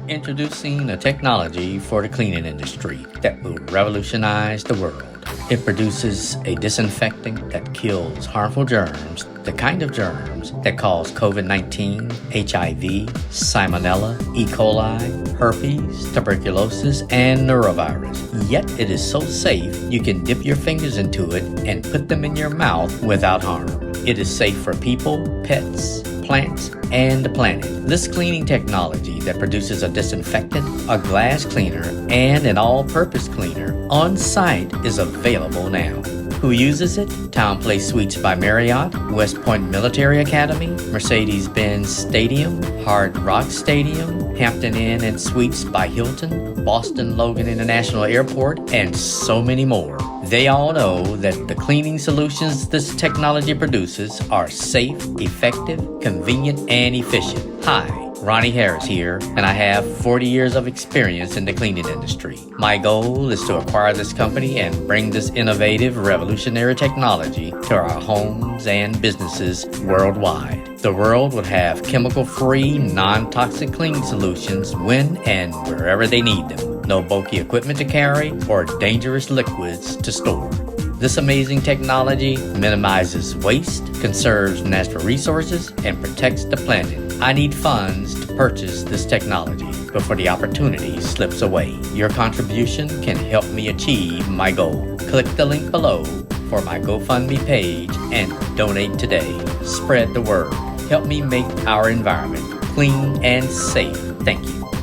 Introducing a technology for the cleaning industry that will revolutionize the world. It produces a disinfectant that kills harmful germs, the kind of germs that cause COVID-19, HIV, Salmonella, E. coli, herpes, tuberculosis, and norovirus. Yet it is so safe you can dip your fingers into it and put them in your mouth without harm. It is safe for people, pets, plants, and the planet. This cleaning technology that produces a disinfectant, a glass cleaner, and an all-purpose cleaner on site is available now. Who uses it? Town Place Suites by Marriott, West Point Military Academy, Mercedes-Benz Stadium, Hard Rock Stadium, Hampton Inn and Suites by Hilton, Boston Logan International Airport, and so many more. They all know that the cleaning solutions this technology produces are safe, effective, convenient, and efficient. Hi, Ronny Harris here, and I have 40 years of experience in the cleaning industry. My goal is to acquire this company and bring this innovative, revolutionary technology to our homes and businesses worldwide. The world would have chemical-free, non-toxic cleaning solutions when and wherever they need them. No bulky equipment to carry or dangerous liquids to store. This amazing technology minimizes waste, conserves natural resources, and protects the planet. I need funds to purchase this technology before the opportunity slips away. Your contribution can help me achieve my goal. Click the link below for my GoFundMe page and donate today. Spread the word. Help me make our environment clean and safe. Thank you.